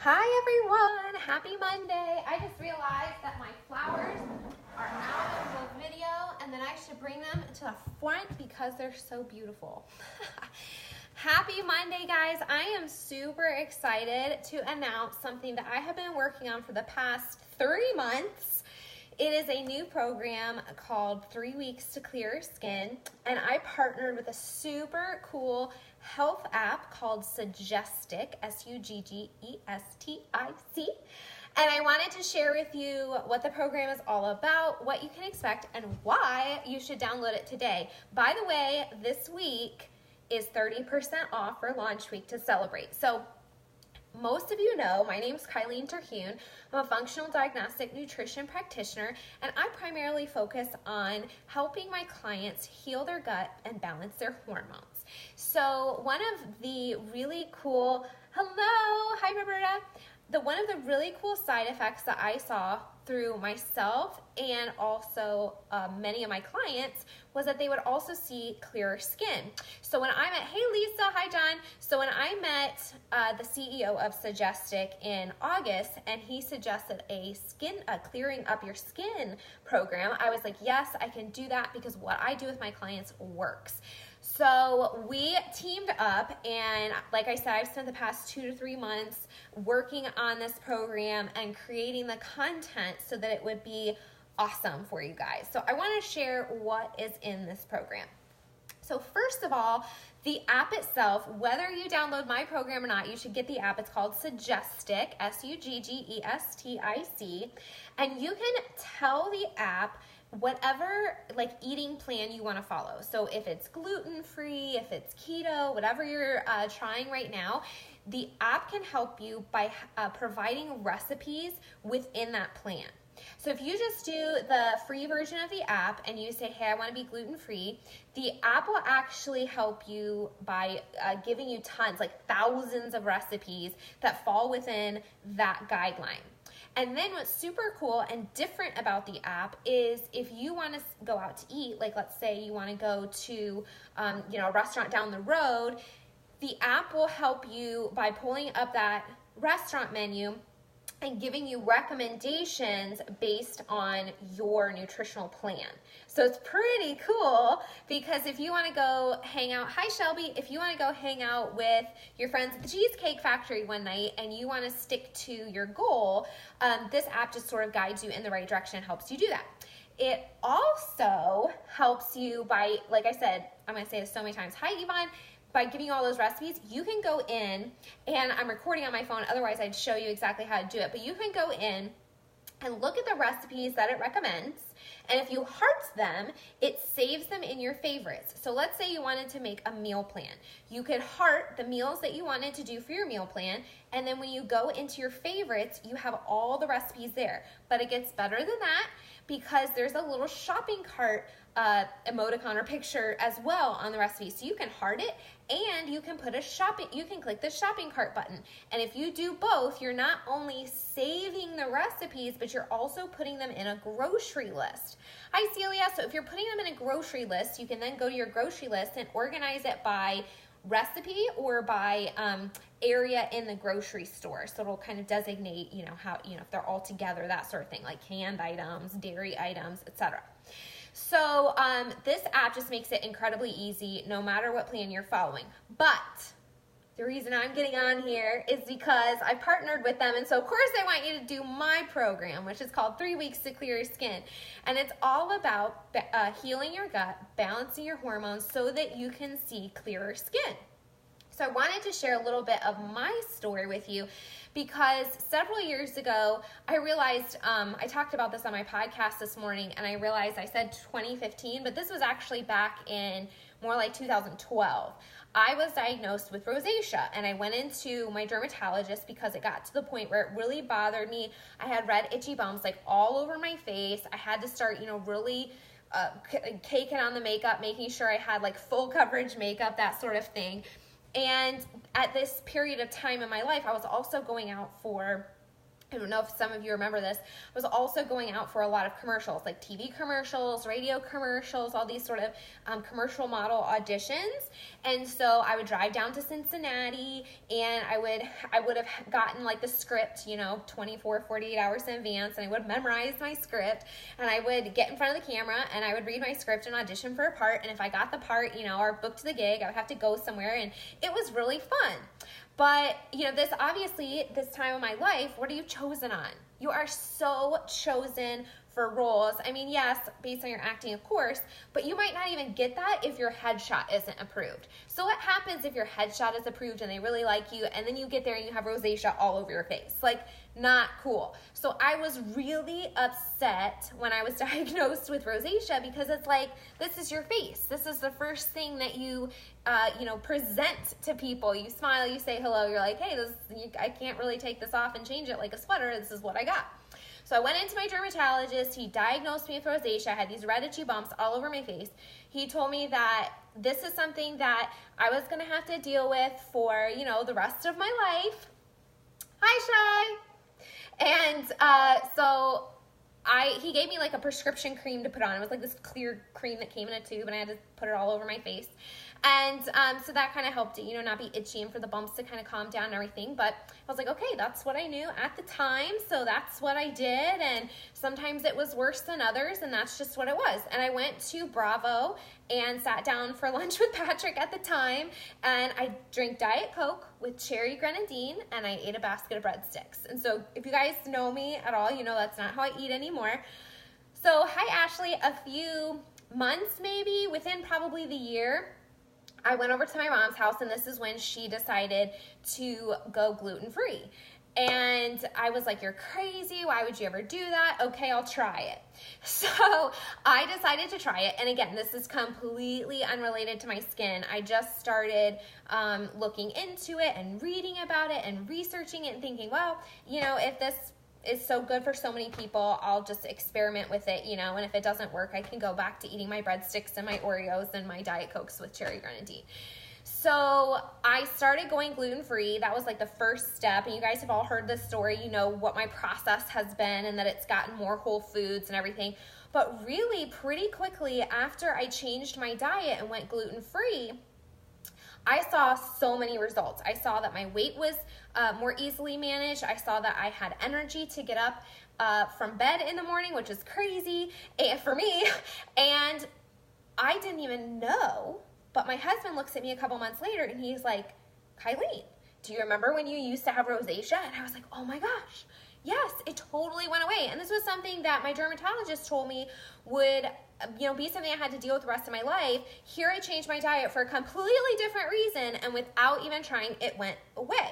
Hi everyone, happy Monday. I just realized that my flowers are out of the video and then I should bring them to the front because they're so beautiful. Happy Monday, guys. I am super excited to announce something that I have been working on for the past 3 months. It is a new program called 3 Weeks to Clear Skin, and I partnered with a super cool health app called SUGGESTIC, SUGGESTIC, and I wanted to share with you what the program is all about, what you can expect, and why you should download it today. By the way, this week is 30% off for launch week to celebrate. So most of you know, my name is Kylene Terhune. I'm a functional diagnostic nutrition practitioner, and I primarily focus on helping my clients heal their gut and balance their hormones. So one of the really cool, hi Roberta. One of the really cool side effects that I saw through myself and also many of my clients was that they would also see clearer skin. So when I met, hey Lisa, hi John. So when I met the CEO of SUGGESTIC in August and he suggested a clearing up your skin program, I was like, yes, I can do that because what I do with my clients works. So we teamed up, and like I said, I've spent the past 2 to 3 months working on this program and creating the content so that it would be awesome for you guys. So I want to share what is in this program. So first of all, the app itself, whether you download my program or not, you should get the app. It's called SUGGESTIC, SUGGESTIC, and you can tell the app whatever eating plan you want to follow. So if it's gluten-free, if it's keto, whatever you're trying right now, the app can help you by providing recipes within that plan. So if you just do the free version of the app and you say, hey, I want to be gluten-free, the app will actually help you by giving you tons, like thousands of recipes that fall within that guideline. And then what's super cool and different about the app is if you want to go out to eat, like let's say you want to go to a restaurant down the road, the app will help you by pulling up that restaurant menu and giving you recommendations based on your nutritional plan. So it's pretty cool because if you want to go hang out, hi Shelby, if you want to go hang out with your friends at the Cheesecake Factory one night and you want to stick to your goal, this app just sort of guides you in the right direction and helps you do that. It also helps you by, like I said, I'm going to say this so many times, hi Yvonne, by giving you all those recipes, you can go in, and I'm recording on my phone, otherwise I'd show you exactly how to do it, but you can go in and look at the recipes that it recommends, and if you heart them, it saves them in your favorites. So let's say you wanted to make a meal plan. You could heart the meals that you wanted to do for your meal plan, and then when you go into your favorites, you have all the recipes there. But it gets better than that because there's a little shopping cart emoticon or picture as well on the recipe. So you can heart it and you can put you can click the shopping cart button. And if you do both, you're not only saving the recipes, but you're also putting them in a grocery list. Hi Celia, so if you're putting them in a grocery list, you can then go to your grocery list and organize it by recipe or by area in the grocery store. So it'll kind of designate, if they're all together, that sort of thing, like canned items, dairy items, etc. So this app just makes it incredibly easy no matter what plan you're following. But the reason I'm getting on here is because I partnered with them, and so of course I want you to do my program, which is called 3 Weeks to Clear Your Skin. And it's all about healing your gut, balancing your hormones so that you can see clearer skin. So I wanted to share a little bit of my story with you because several years ago, I realized, I talked about this on my podcast this morning, and I realized I said 2015, but this was actually back in more like 2012. I was diagnosed with rosacea, and I went into my dermatologist because it got to the point where it really bothered me. I had red itchy bumps like all over my face. I had to start, really caking on the makeup, making sure I had like full coverage makeup, that sort of thing. And at this period of time in my life, I was also going out for I don't know if some of you remember this, I was also going out for a lot of commercials, like TV commercials, radio commercials, all these sort of commercial model auditions. And so I would drive down to Cincinnati, and I would have gotten like the script, 24, 48 hours in advance, and I would memorize my script, and I would get in front of the camera, and I would read my script and audition for a part. And if I got the part, or booked the gig, I would have to go somewhere, and it was really fun. But, this time of my life, what are you chosen on? You are so chosen for roles. I mean, yes, based on your acting, of course, but you might not even get that if your headshot isn't approved. So what happens if your headshot is approved and they really like you, and then you get there and you have rosacea all over your face? Like, not cool. So I was really upset when I was diagnosed with rosacea, because it's like, this is your face. This is the first thing that you present to people. You smile, you say hello, you're like, hey, I can't really take this off and change it like a sweater. This is what I got. So I went into my dermatologist. He diagnosed me with rosacea. I had these red itchy bumps all over my face. He told me that this is something that I was going to have to deal with for, the rest of my life. Hi, Shy. And so he gave me like a prescription cream to put on. It was like this clear cream that came in a tube, and I had to put it all over my face. And so that kind of helped it, not be itchy, and for the bumps to kind of calm down and everything. But I was like, okay, that's what I knew at the time, so that's what I did. And sometimes it was worse than others, and that's just what it was. And I went to Bravo and sat down for lunch with Patrick at the time, and I drank Diet Coke with cherry grenadine, and I ate a basket of breadsticks. And so if you guys know me at all, that's not how I eat anymore. So hi, Ashley. A few months maybe, within probably the year, I went over to my mom's house, and this is when she decided to go gluten-free. And I was like, you're crazy. Why would you ever do that? Okay, I'll try it. So I decided to try it. And again, this is completely unrelated to my skin. I just started looking into it and reading about it and researching it and thinking, well, if this is so good for so many people, I'll just experiment with it, and if it doesn't work, I can go back to eating my breadsticks and my Oreos and my Diet Cokes with cherry grenadine. So I started going gluten-free. That was like the first step, and you guys have all heard this story, what my process has been, and that it's gotten more whole foods and everything. But really, pretty quickly after I changed my diet and went gluten-free, I saw so many results. I saw that my weight was more easily managed. I saw that I had energy to get up from bed in the morning, which is crazy for me. And I didn't even know, but my husband looks at me a couple months later, and he's like, Kylene, do you remember when you used to have rosacea? And I was like, oh my gosh, yes, it totally went away. And this was something that my dermatologist told me would be something I had to deal with the rest of my life. Here I changed my diet for a completely different reason, and without even trying, it went away.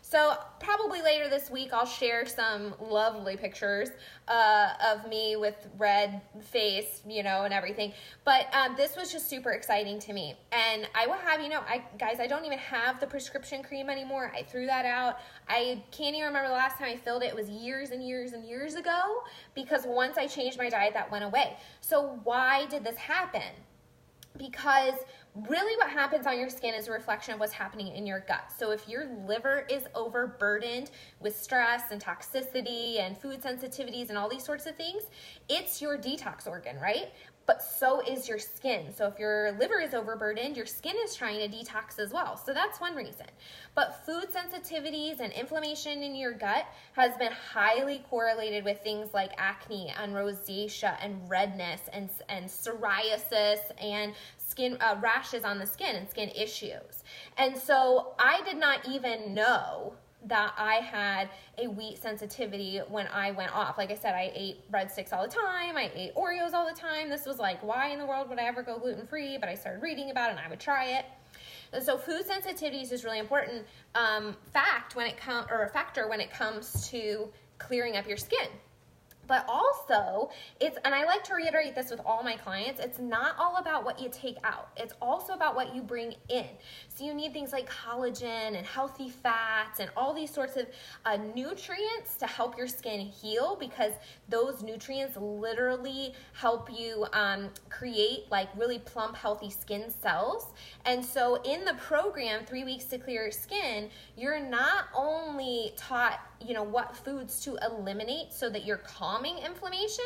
So probably later this week, I'll share some lovely pictures of me with red face, and everything. But this was just super exciting to me. And I will have, I don't even have the prescription cream anymore. I threw that out. I can't even remember the last time I filled it. It was years and years and years ago, because once I changed my diet, that went away. So why did this happen? Because really what happens on your skin is a reflection of what's happening in your gut. So if your liver is overburdened with stress and toxicity and food sensitivities and all these sorts of things, it's your detox organ, right? But so is your skin. So if your liver is overburdened, your skin is trying to detox as well. So that's one reason. But food sensitivities and inflammation in your gut has been highly correlated with things like acne and rosacea and redness and psoriasis and skin rashes on the skin and skin issues. And so I did not even know that I had a wheat sensitivity when I went off. Like I said, I ate breadsticks all the time. I ate Oreos all the time. This was like, why in the world would I ever go gluten-free? But I started reading about it, and I would try it. And so food sensitivities is really important factor when it comes to clearing up your skin. But also, and I like to reiterate this with all my clients, it's not all about what you take out. It's also about what you bring in. So you need things like collagen and healthy fats and all these sorts of nutrients to help your skin heal, because those nutrients literally help you create like really plump, healthy skin cells. And so in the program, 3 weeks to clear your skin, you're not only taught, you know, what foods to eliminate so that you're calming inflammation,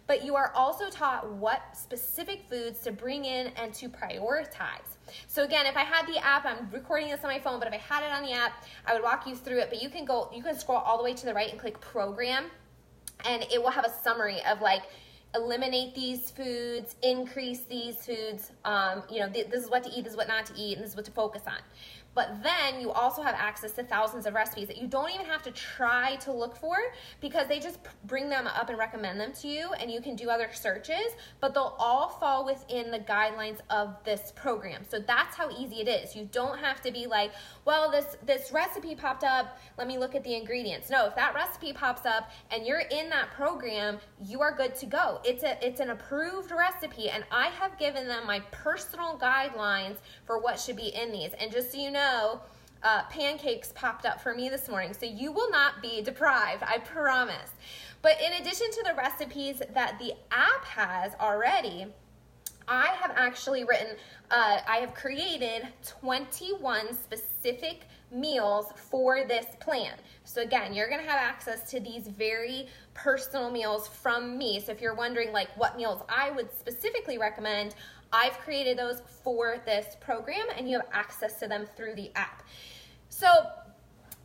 but you are also taught what specific foods to bring in and to prioritize. So again, if I had the app, I'm recording this on my phone, but if I had it on the app, I would walk you through it, but you can scroll all the way to the right and click program, and it will have a summary of like, eliminate these foods, increase these foods, you know, this is what to eat, this is what not to eat, and this is what to focus on. But then you also have access to thousands of recipes that you don't even have to try to look for, because they just bring them up and recommend them to you, and you can do other searches, but they'll all fall within the guidelines of this program. So that's how easy it is. You don't have to be like, well, this recipe popped up, let me look at the ingredients. No, if that recipe pops up and you're in that program, you are good to go. It's an approved recipe, and I have given them my personal guidelines for what should be in these. And just so you know, pancakes popped up for me this morning, so you will not be deprived, I promise. But in addition to the recipes that the app has already, I have actually I have created 21 specific meals for this plan. So again, you're gonna have access to these very personal meals from me. So if you're wondering like what meals I would specifically recommend, I've created those for this program, and you have access to them through the app. So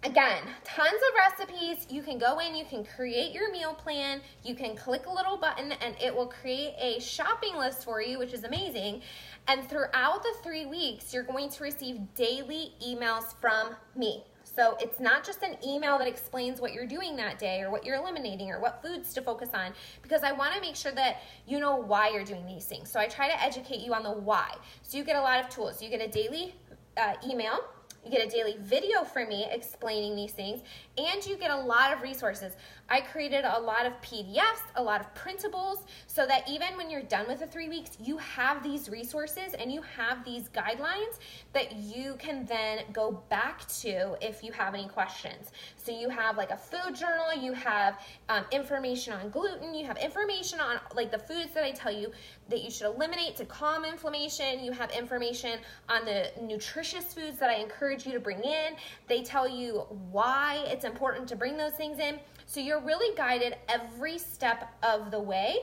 again, tons of recipes. You can go in, you can create your meal plan, you can click a little button and it will create a shopping list for you, which is amazing. And throughout the 3 weeks, you're going to receive daily emails from me. So it's not just an email that explains what you're doing that day or what you're eliminating or what foods to focus on, because I want to make sure that you know why you're doing these things. So I try to educate you on the why. So you get a lot of tools. You get a daily email, you get a daily video from me explaining these things, and you get a lot of resources. I created a lot of PDFs, a lot of printables, so that even when you're done with the 3 weeks, you have these resources and you have these guidelines that you can then go back to if you have any questions. So you have like a food journal, you have information on gluten, you have information on like the foods that I tell you that you should eliminate to calm inflammation, you have information on the nutritious foods that I encourage you to bring in. They tell you why it's important to bring those things in. So you're really guided every step of the way.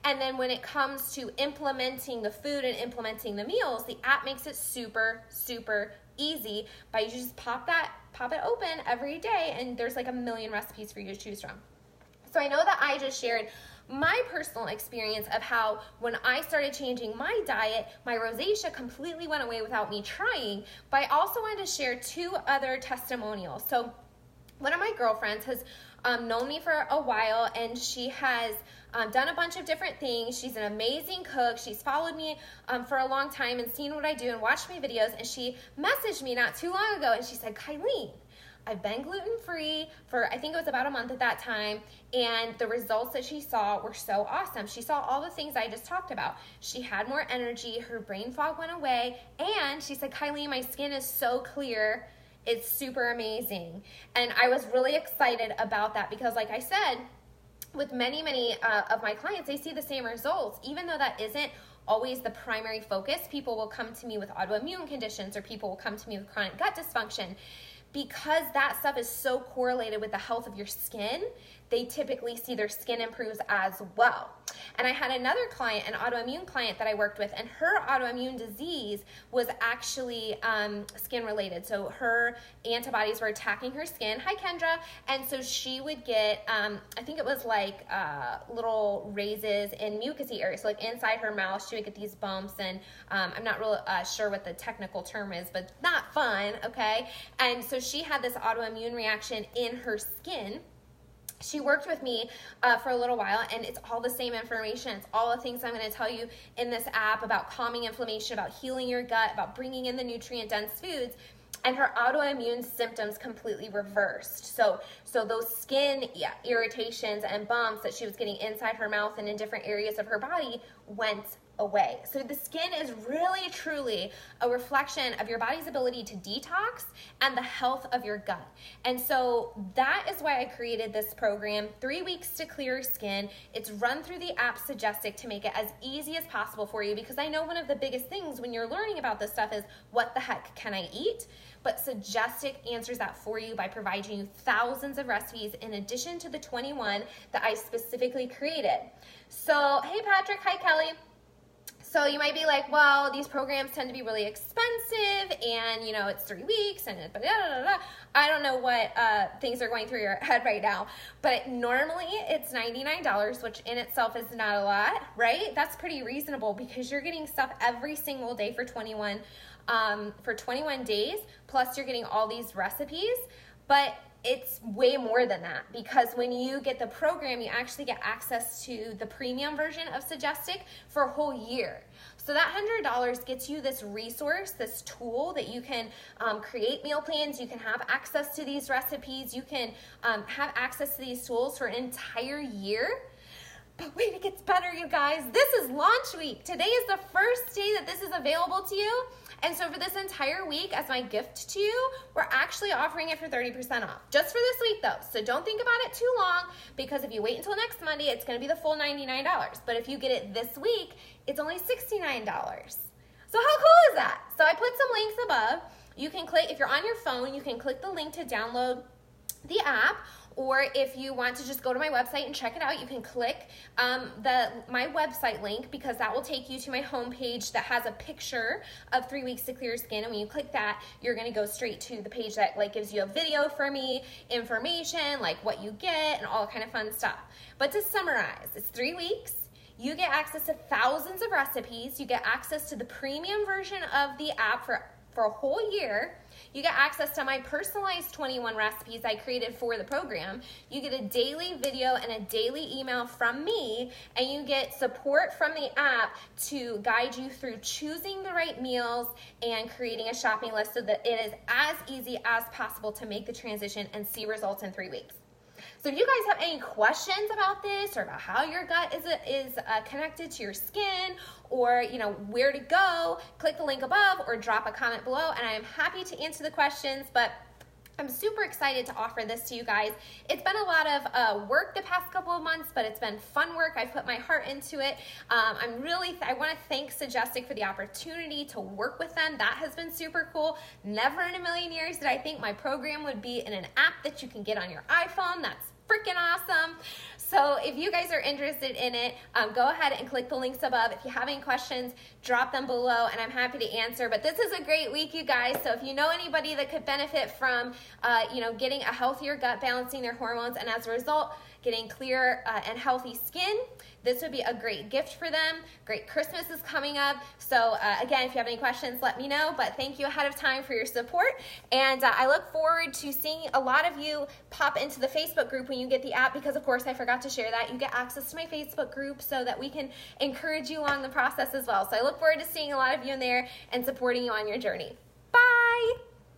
And then when it comes to implementing the food and implementing the meals, the app makes it super, super easy by you just pop it open every day, and there's like a million recipes for you to choose from. So I know that I just shared my personal experience of how when I started changing my diet, my rosacea completely went away without me trying, but I also wanted to share 2 other testimonials. So one of my girlfriends has known me for a while, and she has done a bunch of different things. She's an amazing cook. She's followed me for a long time and seen what I do and watched my videos, and she messaged me not too long ago, and she said, Kylene, I've been gluten-free for, I think it was about a month at that time, and the results that she saw were so awesome. She saw all the things I just talked about. She had more energy, her brain fog went away, and she said, Kylene, my skin is so clear. It's super amazing. And I was really excited about that because, like I said, with many of my clients, they see the same results, even though that isn't always the primary focus. People will come to me with autoimmune conditions, or people will come to me with chronic gut dysfunction. Because that stuff is so correlated with the health of your skin, they typically see their skin improves as well. And I had another client, an autoimmune client that I worked with, and her autoimmune disease was actually skin related. So her antibodies were attacking her skin. Hi, Kendra. And so she would get, I think it was like little raises in mucousy areas. So like inside her mouth, she would get these bumps, and I'm not really sure what the technical term is, but not fun, okay? And so she had this autoimmune reaction in her skin. She worked with me for a little while, and it's all the same information. It's all the things I'm going to tell you in this app about calming inflammation, about healing your gut, about bringing in the nutrient-dense foods, and her autoimmune symptoms completely reversed. So those skin irritations and bumps that she was getting inside her mouth and in different areas of her body went away. So the skin is really truly a reflection of your body's ability to detox and the health of your gut. And so that is why I created this program, 3 weeks to clear skin. It's run through the app SUGGESTIC to make it as easy as possible for you, because I know one of the biggest things when you're learning about this stuff is, what the heck can I eat? But SUGGESTIC answers that for you by providing you thousands of recipes in addition to the 21 that I specifically created. So, hey Patrick, hi Kelly. So you might be like, well, these programs tend to be really expensive, and you know, it's 3 weeks, and blah, blah, blah, blah. I don't know what things are going through your head right now, but normally it's $99, which in itself is not a lot, right? That's pretty reasonable, because you're getting stuff every single day for 21 days, plus you're getting all these recipes. But it's way more than that, because when you get the program, you actually get access to the premium version of SUGGESTIC for a whole year. So that $100 gets you this resource, this tool that you can create meal plans, you can have access to these recipes, you can have access to these tools for an entire year. But wait, it gets better, you guys. This is launch week. Today is the first day that this is available to you. And so for this entire week, as my gift to you, we're actually offering it for 30% off. Just for this week though. So don't think about it too long, because if you wait until next Monday, it's gonna be the full $99. But if you get it this week, it's only $69. So how cool is that? So I put some links above. You can click, if you're on your phone, you can click the link to download the app, or if you want to just go to my website and check it out, you can click my website link, because that will take you to my homepage that has a picture of 3 weeks to clear skin. And when you click that, you're gonna go straight to the page that like gives you a video for me, information, like what you get, and all kind of fun stuff. But to summarize, it's 3 weeks. You get access to thousands of recipes. You get access to the premium version of the app for a whole year. You get access to my personalized 21 recipes I created for the program. You get a daily video and a daily email from me, and you get support from the app to guide you through choosing the right meals and creating a shopping list, so that it is as easy as possible to make the transition and see results in 3 weeks. So if you guys have any questions about this, or about how your gut is connected to your skin, or you know where to go, click the link above or drop a comment below, and I am happy to answer the questions. But I'm super excited to offer this to you guys. It's been a lot of work the past couple of months, but it's been fun work. I've put my heart into it. I want to thank SUGGESTIC for the opportunity to work with them. That has been super cool. Never in a million years did I think my program would be in an app that you can get on your iPhone. That's freaking awesome. So if you guys are interested in it, go ahead and click the links above. If you have any questions, drop them below, and I'm happy to answer. But this is a great week, you guys. So if you know anybody that could benefit from, getting a healthier gut, balancing their hormones, and as a result, getting clear and healthy skin, this would be a great gift for them. Great Christmas is coming up. So again, if you have any questions, let me know. But thank you ahead of time for your support. And I look forward to seeing a lot of you pop into the Facebook group when you get the app, because of course I forgot to share that. You get access to my Facebook group so that we can encourage you along the process as well. So I look forward to seeing a lot of you in there and supporting you on your journey. Bye.